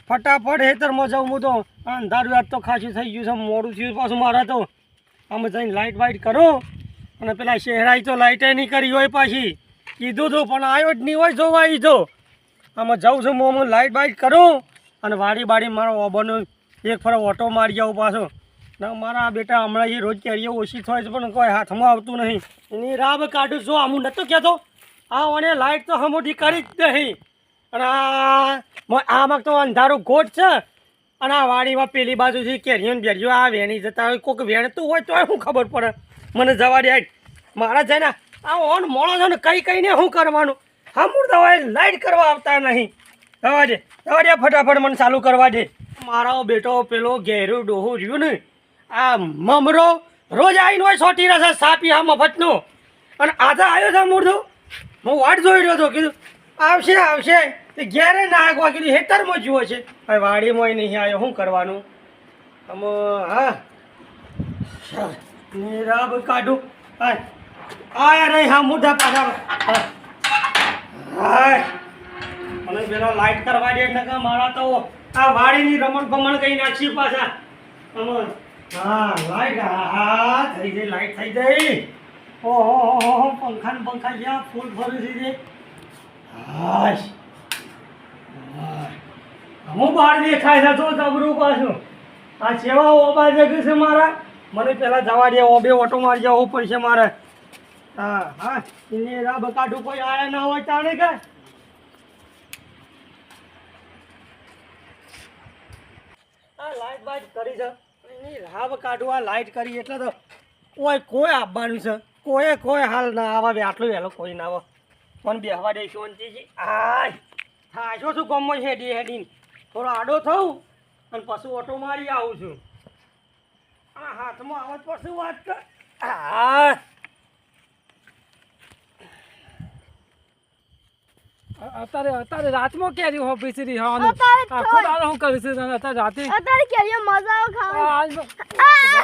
ફટાફટ હેતરમાં જાઉં હું તો અંધારું આજ તો ખાસું થઈ ગયું છે મોડું થયું પાછું મારે તો અમે જઈને લાઇટ વાઇટ કરો અને પેલા શહેરાઈ તો લાઇટે નહીં કરી હોય પાછી કીધું હતું પણ આવ્યો જ નહીં હોય જોવા ઈ તો આમાં જાઉં છું હું લાઇટ વાઇટ કરું અને વાડી બાડી મારો ઓબરનો એક ફરો ઓટો મારી આવું પાછો ના મારા બેટા હમણાં એ રોજ કેરીઓ ઓછી થાય છે પણ કોઈ હાથમાં આવતું નહીં એની રાબ કાઢું જો હું નહોતો કહેતો આ અને લાઇટ તો હમોટી કરી જ નહીં અને આમાં તો અંધારું ગોટ છે અને આ વાડીમાં પેલી બાજુથી કેરીઓ બેરીઓ આ વેણી જતા હોય કોઈક વેણતું હોય તો શું ખબર પડે મને જવા દે મારા છે ને આ ઓન મોડો છે ને કઈ કઈને શું કરવાનું હમુર દવાઈ લાઇટ કરવા આવતા નહીં દવા દે ફટાફટ મને ચાલુ કરવા દે મારો બેટો પેલો ઘેરું ડોહું રહ્યું ને આ મમરો રોજ આવીને હોય સોટી રહેશે સાપી હા મફતનો અને આજે આવ્યો છે મૂર્ધો હું વાટ જોઈ રહ્યો હતો કીધું આવશે તે ઘેરે ના આગવા કીધું હેતરમાં જુઓ છે હવે વાડીમાં નહીં આવ્યો શું કરવાનું હા રાબ કાઢું આયા નહીં હા મોઢા પાછા અને પેલા લાઇટ કરવા દે એટલે મારા તો આ વાડીની રમણ ભમણ કઈ નાખી પાછા હા લાઇટ હા થઈ ગઈ લાઇટ થઈ ગઈ ઓહો પંખા જ્યાં ફૂલ ભરી દીધી હાશ હું બહાર દેખાય છે તો જબરું પાછું આ સેવા ઓબા જગ્યા છે મારા મને પેલા જવા દે ઓબે ઓટો મારી જવો પડશે મારે હા એને રાબ કાઢું કોઈ આયા ના હોય તાણે કે લાઇટ બાઇટ કરી છે એની રાબ કાઢું આ લાઇટ કરી એટલે તો કોઈ આવવાનું છે કોઈ હાલ ના આવે આટલું વહેલો કોઈ ના આવે પણ બેહવા દે શાંતિથી થાશો છું ગમો હેડીને થોડો આડો થઉં અને પછી ઓટો મારી આવું છું આ હાથમાં આવત પછી વાત કર અત્યારે રાતમાં કેરી હો પીસરી હવાનું આખો દાડો હું કરું છું અત્યારે રાતે અત્યારે કેરીઓ મજા આવે ખાવા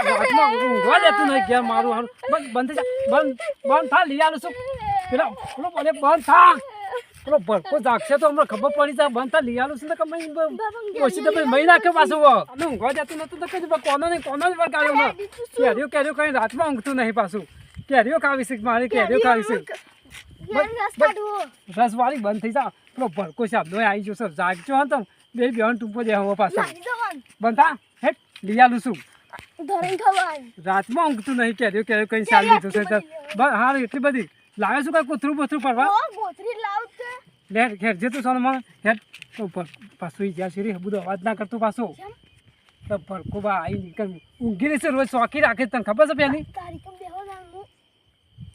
રાતમાં ઊંઘવા દેતું નહીં કે મારું હારું બંધ થા લઈ આલું છું પેલો બંધ થા પેલો ભરકો જાગશે તો હમણાં ખબર પડી જાય બંધ થા લઈ આલું છું ને કે ઓછી તો મહી નાખે પાછું અમે ઊંઘવા જતું નતું તો કઈ કોનો જ વર્ગાયો કેરીઓ કઈ રાતમાં ઊંઘતું નહીં પાછું કેરીઓ ખાવી છે મારી કેરીઓ ખાવી છે રસવાળી બંધ થઈ જા પેલો ભરકો શાબ્દો આવી જશે જાગજો હા તો બે બેન ટૂંપો દે હવે પાછો બંધ થા હેટ લઈ આલું છું રાતમાં ઊંઘતું નહીં કેરીઓ કઈ ચાલી લીધું છે હા એટલી બધી લાવે છું કઈ કૂતરું બોતરું પડવા ઘેર જે તું સોનો મને હેટ પાછું જ્યાં સુધી બધું અવાજ ના કરતું પાછું તો ભરકો બા આવી નીકળ ઊંઘી રહેશે રોજ શોખી રાખે તને ખબર છે પેલી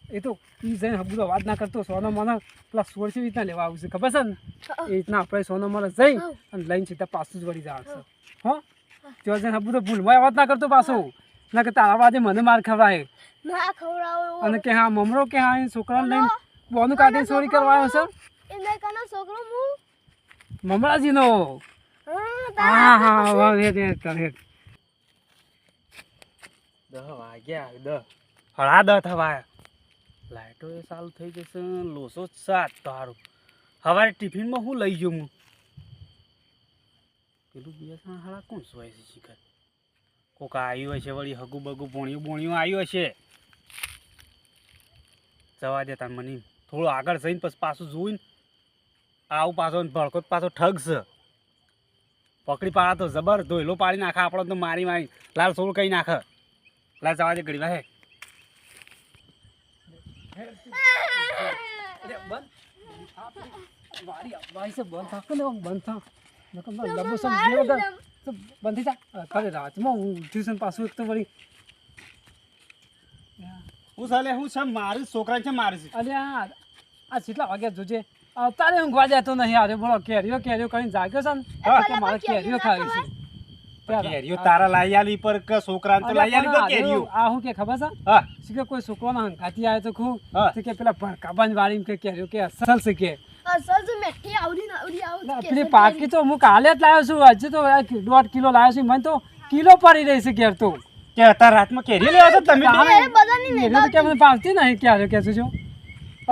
એ તો એ જઈને બધું અવાજ ના કરતો સોનો મને પેલા સોળસી રીતના લેવા આવશે ખબર છે ને એ રીતના આપણે સોનો મને જઈ અને લઈને સીધા પાછું જ વળી જશે હો ત્યાં જઈને બધું ભૂલમાં અવાજ ના કરતો પાછો ના કે તારા વાદે મને માર ખવડાય અને કે હા મમરો કે હા છોકરાને લઈને બોનું કાઢીને ચોરી કરવા આવ્યો છે મમરાજીનો હા હેડ 10 વાગ્યા 10 થવાય લાઇટો એ ચાલુ થઈ જશે લોસો સાત તારું સવારે ટિફિનમાં હું લઈ ગયો હું પેલું બે હાડા કોણ સોય છે શિખર કોક આવ્યું હશે વળી હગુ બગુ બોણિયું આવ્યું હશે જવા દે તાર મને થોડું આગળ જઈને પછી પાછું જોઈને આવું પાછો ભડકો પાછો ઠગ છે પકડી પાડા તો જબર ધોયલો પાડી નાખે આપણો તો મારી લાલ થોડું કઈ નાખે લાલ જવા દે ઘડી વાહે રાતમાં હું ટ્યુશન પાછું એક તો વળી હું ચાલે હું છે મારું છોકરા છે મારું છે અરે આ કેટલા વાગ્યા જોજે તારે ઊંઘવા જતો નહીં અરે બોલો કેરીઓ કરીને જાગ્યો છે ને મારે કેરીઓ ખાવી છે કેરીઓ તારા લાઈ આલી પર કે છોકરાને તો લાઈ આલી પર કેરીઓ આ હું કે ખબર છે હા કે કોઈ છોકરાનો હંકાતી આવે તો ખૂબ કે પેલા ભરકાબાન વાળી કે કેરીઓ કે અસલ છે કે અસલ છે મેઠી આવડી પેલી પાકી તો હું કાલે જ લાવ્યો છું હજુ તો 1.5 કિલો લાવ્યો છું મને તો કિલો પડી રહી છે કેર તો કે અત્યારે રાતમાં કેરી લેવા છો તમે બધાની કે મને પાલતી નહીં ક્યારે કે છો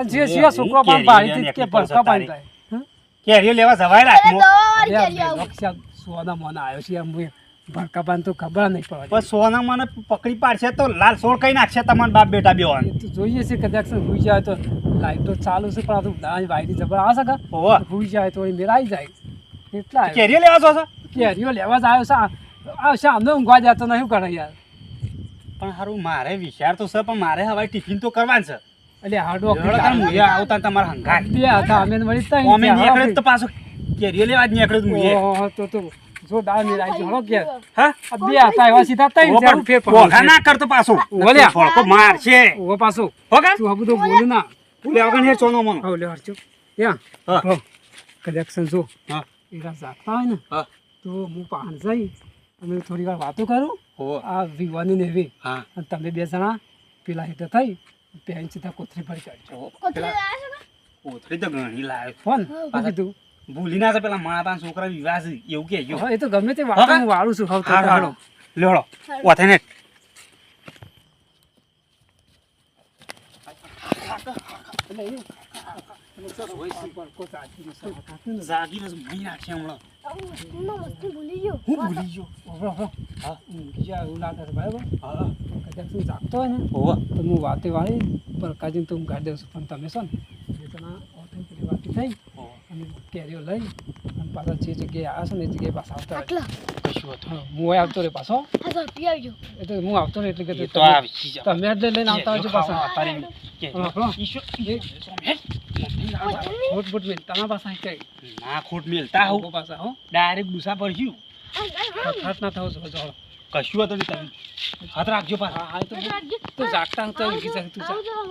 જે સિયા છોકરો પણ પાડી કે ભરકા પાડી કેરીઓ લેવા જવાય રાતમાં સોના મોના આવ્યો છે આમ ભરકાબાન તો ખબર નહીં પડે પણ સોના મને પકડી પાડશે તો લાલ સોળ કઈ નાખશે તમારા બાપ બેટા બેવાન. એ તો જોઈએ છે કદાચ હુઈ જાય તો લાઈટ તો ચાલુ છે પણ આ તો દાણા વાયરી જબર આવે છે ઓહો. કે હુઈ જાય તો એ મેળ આવી જાય એટલા આવ્યો. કેરીઓ લેવા છો સર? કેરીઓ લેવા જ આવ્યો છે આ શામને ઊંઘવા જતો નહીં શું કરે યાર પણ હારું મારે વિચાર તો છે પણ મારે હવે ટિફિન તો કરવાનું છે. એટલે હાડો લેવડો તાર મુએ આવતા તમારા હંગાત. બે હતા અમે વળી તઈ અમે નીકળે તો પાછો કેરીઓ લેવા જ નીકળે તો મુએ. ઓહો તો જો દાળ મેળ આવી ગયો કે હા? આ બે હતા એવા સીધા તઈ ઓ જેવું ફેર પણ ભોગા ના કરતો પાછો. ઓલ્યા. ફળકો મારશે. ઓ પાછો હોગા? તું આ બધું બોલું ના ભૂલે વગર હેર સોનો મનો. હવે લે હરજો યા હા. હો કલેક્શન જો હા. એરા જાગતા હોય ને હા. તો હું પાણ જઈ અમે થોડી વાર વાતો કરું ઓહો. આ વિવાની ને એવી હા. અને તમે બે જણા પેલા હેઠે થઈ પેન સીધા કોથરી ભરી કાઢજો ઓહો. કોથળી પેલા લાયા છે ને? કોથળી તો ઘણી લાવે. ફોન શું કીધું ભૂલી ના છે પેલા માણા છોકરા વિવાહ છે એવું કે હા એ તો ગમે તે વાતો હું વાળું છું હવે તો હાલો. લેવડો ઓથે ને એટલે એ જાગી ને ભૂલી નાખશે હમણાં. આવું મસ્તીમાં મસ્તી ભૂલી ગયો. હું ભૂલી ગયો. ઓહો, ઓહો. હા. ઊંઘી જાય એવું લાગે છે બરાબર હા. કદાચ તું જાગતો હોય ને ઓહો. તો હું વાતે વાળી પ્રકાશને તો હું ગાડી દઉં છું પણ તમે છો ને બે જણા ઓથે પેલી વાતી થઈ ઓહો. અને કેરીઓ લઈ અને પાછા જે જગ્યાએ આવ્યા છે ને એ જગ્યાએ પાછા આવતા રહે. આટલા કશું હતું. હા, હું અહીં આવતો રહે પાછો હા સર પી આવજો. એટલે હું આવતો રહે એટલે કે એ તો આવી જાઓ. તમે એટલે લઈને આવતા હોય પાછા અતારે કે હા, હા. ઈશો ફૂટ ફૂટ મિલ તમારા પાસે અહીં કઈ ના ખોટ મેલતા આવો હું પાછા હો ડાયરેક્ટ ગુસ્સા પર છું. ખટ ના થવો છો જોડો કશું હતું નહીં તમે હાથ રાખજો પાછા. હા હા તો જાગતા હું તો ઊંઘી જાય તું જા.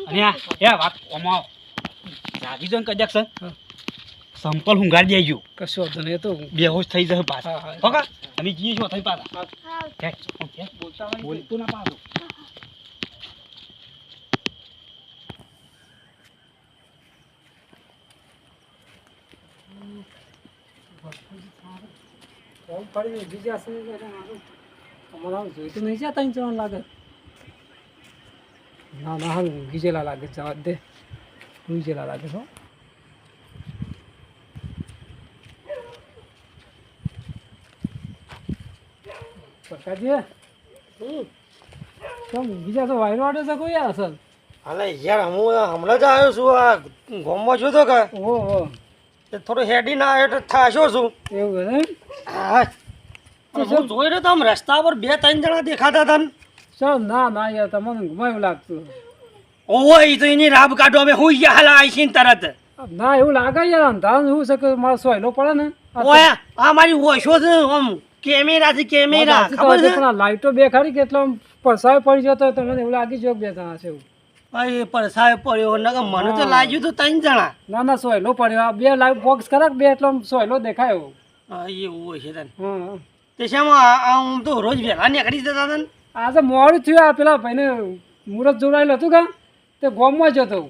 અને આ વાત ઓમાં જાગી જો ને કદાચ સર હા. સંપલ હુંગાડી દેજો. કશો વાંધો નહીં એ તો બેહોશ થઈ જશે પાછા. હા, હા. હોકા અમે જઈએ છો થઈ પાછા. હા. ઓકે બોલતા હોય ને બોલતું ના પાછું. કોમ પડી ઊંઘી જશે ને એટલે મારું અમારા જોઈ તો નહીં જતા જવાનું લાગે ના ના હાલ ઊંઘી જેલા લાગે જવા દે ઊંઘી જેલા લાગે છો પ્રકાશજી કેમ ઊંઘી જશો વાયરો વાટે છે કોઈ યાર અસલ અલે યાર હું હમણાં જ આવ્યો છું આ ગામમાં છું તો કે ઓહો તે થોડું હેડી ના આવ્યો તો થાશો છું. એવું ને હા અને હું જોઈ રહ્યો તો આમ રસ્તા પર બે ત્રણ જણા દેખાતા હતા ને. ચાલ ના ના યાર તમને ઘુમાયું લાગતું ઓહો એ તો એની રાબ કાઢો અમે હું હાલ આવીશું તરત. ના એવું લાગે યાર અંધારું શું છે કે મારો સોયલો પડે ને ઓય આ મારી ઓછો છે આમ કેમેરા છે કેમેરા ખબર છે. પણ લાઈટો બે ખાડી કે એટલો પરસાવે પડી જતો હોય તો મને એવું લાગી જો બે જણા છે એવું એ પડસાએ પડ્યો નકર મને તો લાગ્યું તો ત્રણ જણા. ના ના સોયલો પડ્યો આ બે લાઈટ બોક્સ કરાક બે એટલો સોયલો દેખાયો હા એવું હોય છે તને. હા તે શામાં આમ તો રોજ વહેલા નીકળી જતા હતા ને. આજે મોડું થયું આ પેલા ભાઈને મુહૂર્ત જોડાયેલું હતું કા તે ગોમમાં જ હતો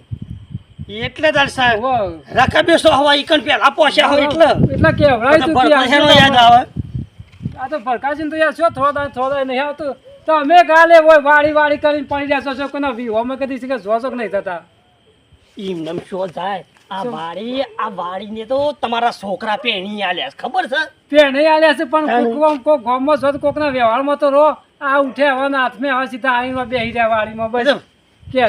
એટલે તાર સાહેબ હોવે. રાખા બેસો હવા ઈકન પેલા પહોંચ્યા હોય એટલે એટલે કેવડાય તું કે ભરપાઈનો યાદ આવે. આ તો ભરકાશીને તો યાર શું થોડા નહીં આવતું તો અમે ગાલે હોય વાળી વાળી કરીને પડી રહ્યા છો કોના વિહોમાં કદી છે કે જોશો કે નહીં થતા એમ નમ શું જાય આ વાડીને તો તમારા છોકરા પેણી આલ્યા છે, ખબર છે? પેણે આલ્યા છે પણ કોક ગામમાં છો તો કોકના વ્યવહારમાં તો રો આ ઉઠે હવે ને હાથમાં હવે સીધા આવીને બેસી રહ્યા વાડીમાં બસ કે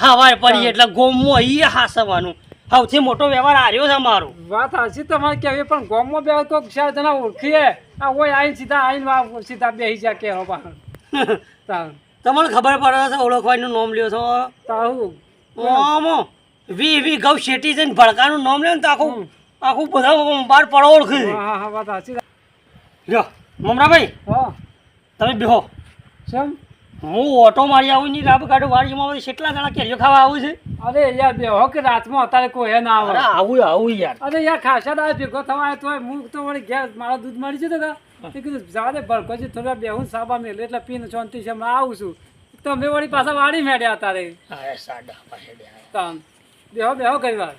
હવાય પડી એટલે ગોમમાં ઈ હાસવાનું સૌથી મોટો વ્યવહાર આર્યો છે અમારો. વાત હાચી તમારે કહેવી પણ ગામમાં બે કોક ચાર જણા ઓળખીએ આ હોય આવીને સીધા આવીને સીધા બેસી જાય કે હવે તમને ખબર પડે છે ઓળખવાનું નામ લ્યો છો તારું આમો વી ગૌ શેટી જઈને ભડકાનું નામ લે ને તો આખું બધા બાર પડો ઓળખે છે. હા હા વાત હાચી લ્યો મમરાભાઈ હા તમે બેહો, કેમ હું ઓટો મારી આવું ની રાબ કાઢું વાડીમાં કેટલા જણા કેરીઓ ખાવા આવું છે. અરે યાર બે હો કે રાતમાં અત્યારે કોઈ ના અરે આવે આવું યાર. અરે યાર ખાસા દાળ ભેગો થવાય તો હું તો વળી ઘેર મારા દૂધ મળી છે તો તે કીધું જવા દે ભડકો છે થોડા બેહું સાબા મેલે એટલે પીને શાંતિ છે હમણાં આવું છું તમે વળી પાછા વાડી મેળ્યા તારે અરે સાડા પાસે તાન બેહો કરી વાર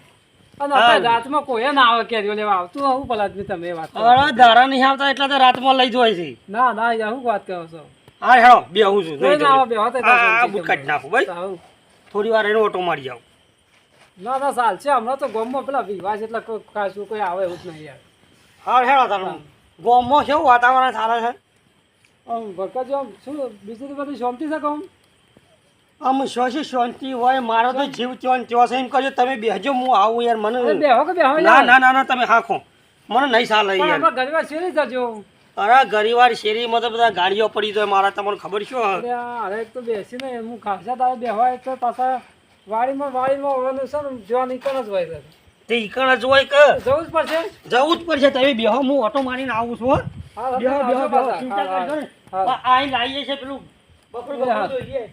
અને અત્યારે રાતમાં કોઈ ના આવે કેરીઓ લેવા આવતું આવું ભલા જ તમે વાત કરો. અરે દારા નહીં આવતા એટલે તો રાતમાં લઈ જવાય છે. ના ના યાર હું વાત કરો છો હા હેડો બેહું છું. કોઈ ના આવે બેહો તો હા બુટ કાઢી નાખું ભાઈ, આવું. થોડી વાર એનો ઓટો મારી જાવ. ના ના ચાલ છે હમણાં તો ગામમાં પેલા વિવાહ એટલે કોઈ ખાસું કોઈ આવે એવું જ નહીં યાર હા હેડો તારું ગામમાં કેવું વાતાવરણ સારું છે? આમ ભરકા જો આમ શું બીજું તો બધી શાંતિ છે કામ? આમ શોષી શાંતિ હોય મારો તો જીવ ચોન ચોસ એમ કરજો તમે બેહજો હું આવું યાર અરે મને બેહો કે બેહો ના યાર. ના ના ના તમે હાખો મને નહીં ચાલે પણ યાર આપણા ઘરમાં શેરી જજો. અરે ઘણીવાર શેરીમાં તો બધા ગાડીઓ પડી જાય મારા તમને ખબર શું અરે આ અરે એક તો બેસીને હું ખાસા તારે બેહવાય તો પાછા વાડીમાં હોવાનું છે ને જોવા નીકળ જ હોય છે. તે ઈકણ જ હોય કે જવું જ પડશે. જવું જ પડશે તમે બેહો હું ઓટો મારીને આવું છું હો. હા, બેહો હા, બેહો આવજો બેહો પાછા. ચિંતા હા, કરજો ને હા. આઈ લાવીએ છે પેલું બકરું હા. બકરું જોઈએ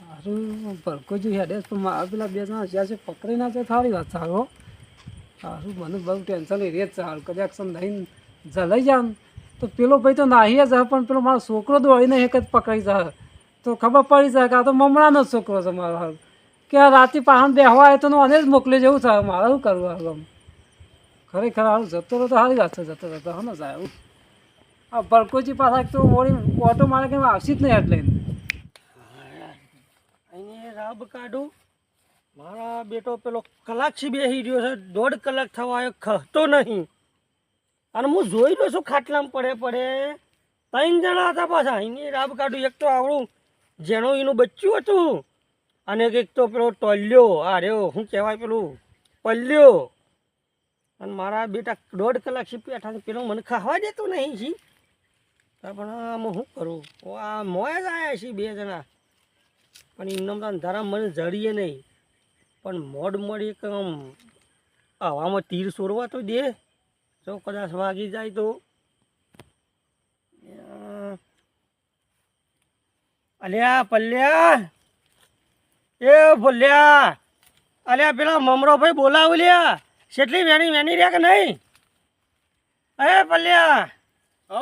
હારું ભરકો જો હેડે પણ મારા પેલા બે જણા જ્યાં છે પકડી ના છે થારી વાત સારો. હારું મને બહુ ટેન્શન એ જ સારું કદાચ નહીં જલાઈ જામ તો પેલો ભાઈ તો નાહી જ પણ પેલો મારો છોકરો દોડીને એક જ પકડી જાય તો ખબર પડી જાય કે આ તો મમણાનો જ છોકરો છે મારો હાલ કે આ રાતે પાહણ બેહવા આવે તો આને જ મોકલી જવું છે મારે શું કરવું હાલ ખરેખર હારું જતો રહો તો સારી વાત છે જતો રહેતો હા ને જાય એવું આ ભરકોજી પાછા એક તો વળી ઓટો મારે કે આવશે જ નહીં એટલે અહીં રાબ કાઢું મારા બેટો પેલો કલાકથી બેસી રહ્યો છે 1.5 કલાક થવા આવ્યો ખતો નહીં અને હું જોઈ રહ્યો છું ખાટલામાં પડે 3 જણા હતા પાછા અહીંની રાબ કાઢું એક તો આવડું જેનું એનું બચ્ચું હતું અને એક તો પેલો ટોલ્યો આ રહ્યો શું કહેવાય પેલું પલ્યો અને મારા બેટા 1.5 કલાકથી બેઠા છે પેલો મને ખાવા દેતો નહીં છી પણ આમાં શું કરું આ મોય જ આવ્યા છીએ 2 જણા પણ એમને તો અંધારા મને જડીએ નહીં પણ મોડ એક આમ હવામાં તીર સોરવા તો દે જો કદાચ વાગી જાય તો અલ્યા પલ્યા એ ભલ્યા અલ્યા પેલા મમરો ભાઈ બોલાવ લ્યા કેટલી વેણી રહ્યા કે નહીં એ પલ્યા ઓ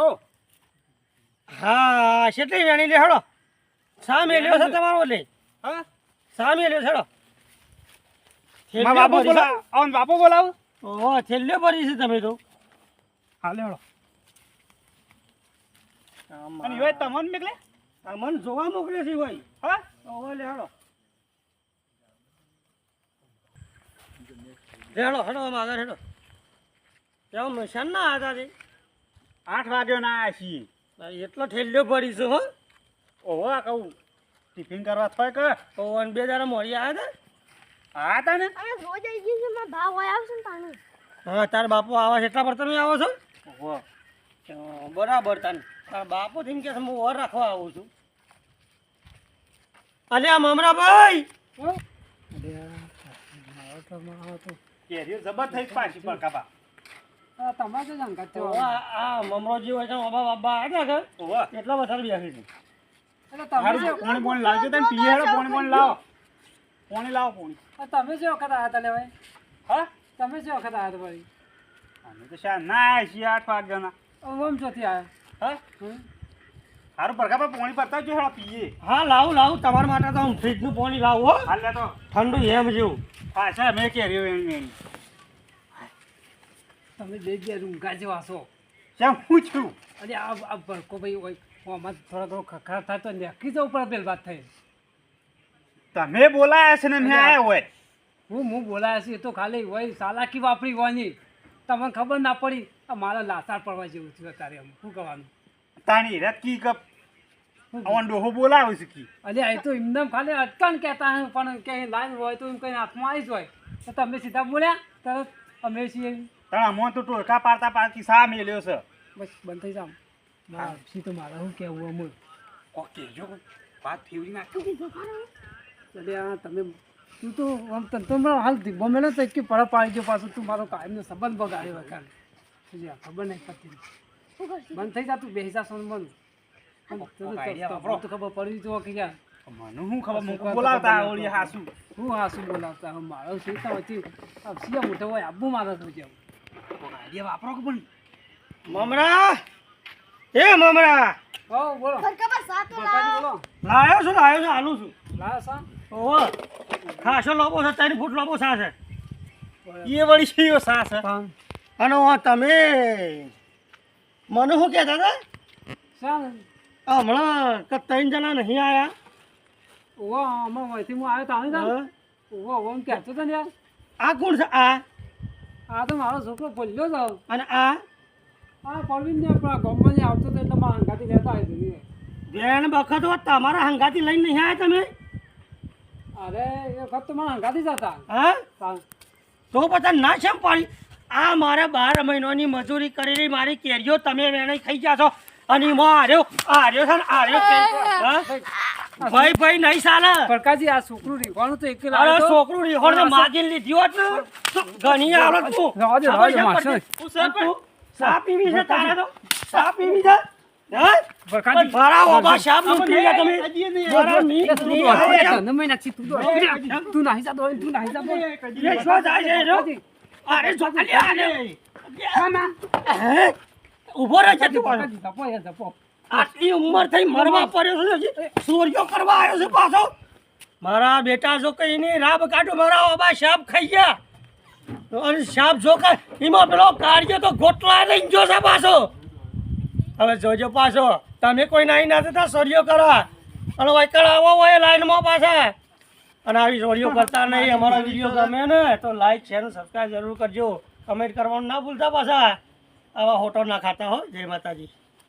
હા કેટલી વેણી લે હળો શા મેલ્યો છે તમારો લે હા શા મેલ્યો છે હળો બાપુ બોલાવ આવન બાપુ બોલાવ ઓહો છેલ્લે ભરી છે તમે તો હાલે હળો અને યો તમને મેકલે મન જોવા મોકલ્યો છે ભાઈ હા ઓહો લે હળો લે હળો હળો આગળ હેડો કેવું મશાન ના હતા તે 8 વાગ્યો ના આયા છીએ એટલો ઠેલ્યો ભરી છે હો ઓહો આ કહું ટિફિન કરવા થોય કે ઓહો અને 2 દાડા મોડી આવ્યા હા તા ને આ રોજ આવી ગયું છે મારા ભાવ હોય આવશે ને તાનું હતા હા તારા બાપુ આવા છે એટલા પર તમે આવો છો ઓહો બરાબર તાન તારા બાપુ થઈને કે હું ઓર રાખવા આવું છું અલ્યા મમરાભાઈ કેરીઓ જબર થઈ પાછી પર કાપા તમારે જ અંગાત થયો. ઓહો, આ મમરોજી હોય છે બાબા બાબા આવ્યા કે ઓહો એટલા બધા બેસી છે એટલે તમે હારું જે પોણી પોણી લાવજો તને પીએ હેડો પોણી લાવો પોણી લાવો પોણી તમે જે વખત આવ્યા હતા લેવાય હા તમે જે વખત આવ્યા હતા ભાઈ અમે તો શા ના આયા છીએ 8 વાગ્યાના ઓમ ચોથી આવ્યા હા હમ? હારું પર કાપા પોણી પરતા જો હેડો પીએ હા લાવું તમારા માટે તો હું ફ્રીજનું પાણી લાવું હો હાલ લે તો ઠંડુ એમ જેવું હા છે મેં કેરીઓ એની તમે બે રૂંગા જેવા છો કેમ હું છું અરે આ ભરકો ભાઈ હોય આમાં થોડા ઘણો ખખડાટ થાય તો નેકી જવું પડે પેલી વાત થઈ તમે બોલાયા છે ને મેં આયા હોય હું બોલાયા છે એ તો ખાલી હોય ચાલાકી વાપરી હોય નહીં તમને ખબર ના પડી આ મારા લાસાર પડવા જેવું થયું અત્યારે એમ શું કરવાનું તાણી રકી કપ આવન ડોહો બોલાવે છે કી અરે એ તો એમને ખાલી અટકણ કહેતા હોય પણ ક્યાંય લાઈન હોય તો એમ કંઈ હાથમાં આવી જ હોય તો તમે સીધા બોલ્યા તરત અમે છીએ તાણા મોં તો ટોળકા પાડતા પાડતી સા મેલ્યો છે બસ બંધ થઈ જામ મારા તો મારા શું કહેવું અમુલ ઓકે જો વાત ફેવરી નાખ અરે આ તમે તું તો આમ તને તો મને હાલ ધીબો મેળો તો એટલી પડે પાડી ગયો પાછું તું મારો કાયમનો સંબંધ બગાડ્યો હોય કાલે ખબર નહીં પડતી શું કરશે બંધ થઈ જા તું બેસી જા સંબંધ તો ખબર પડી તો કે યાર મને શું ખબર મુક બોલાવતા ઓલી હાસુ હું હાસું બોલાવતા હું મારો સીતા હતી સિયા મોટો હોય આબુ મારા થઈ જાવ આઈડિયા વાપરો કે પણ મમરા એ મમરા હો બોલો ખરખબર સાતો બકાજી બોલો લાયો છું આલું છું લાયા સા ઓહો ખાસો લોબો છે 3 ફૂટ લોબો સા છે એ વળી છે સા છે અને તમે મને શું કહેતા હતા સા હમણાં કે 3 જણા નહીં આવ્યા ઓહો હમણાં અહીંથી હું આવ્યો તાણી તા હા? ઓહો ઓમ કહેતો હતો ને યાર આ કોણ છે આ આ તો મારો છોકરો બોલ્યો હતો અને આ આ પરવીન ને આપણા ગામમાં જે આવતો તો એટલે માં હંગાથી લેતા આવી હતી બેન બખત હોત તમારા હંગાથી લઈને નહીં આવ્યા તમે અરે એ વખત તો માં હંગાથી જ હતા હા તાણ. તો પછી ના શેમ પાડી આ મારા 12 મહિનાની મજૂરી કરેલી મારી કેરીઓ તમે વેણે ખાઈ ગયા છો અને એમાં આર્યો છે ને આર્યો હા? ભાઈ નહીં ચાલે પ્રકાશજી આ છોકરું રીવાનું તો એક અરે છોકરું રીહોણ માગીને લીધી હોત ને તો ઘણી આવડત તું રવા દે, માસ્ટર. સાપ પીવી છે તારે તો સાપ પીવી છે હા? પ્રકાશજી. પણ મારા ઓબા સાપ નું પી ગયા તમે મારા ની- તું ની તો આવે છે. તને મેં નાખી, તું તો તું નાહી જા દો, તું નાહી જા દો. એ શું થાય છે એનો? અરે છોકરી આને. હે? ઊભો રહે છે તું પણ. પ્રકાશજી, જપો યાર, જપો. આટલી ઉંમર થઈ મરવા પડ્યો છે હજી ચોરીઓ કરવા આવ્યો છે પાછો મારા બેટા જો કઈ નહીં રાબ કાઢો મારા ઓબા સાપ ખાઈ ગયા અને સાપ જો કે એમાં પેલો કાઢ્યો તો ગોટલા લઈને જો છે પાછો હવે જોજો પાછો તમે કોઈ નાઈ ના થતા ચોરીઓ કરવા અને વૈકલ આવો હોય લાઈનમાં પાછા અને આવી ચોરીઓ કરતા નહીં અમારા વિડીયો ગમે ને તો લાઈક શેર સબસ્ક્રાઈબ જરૂર કરજો કમેન્ટ કરવાનું ના ભૂલતા પાછા આવા હોટો ના ખાતા હો જય માતાજી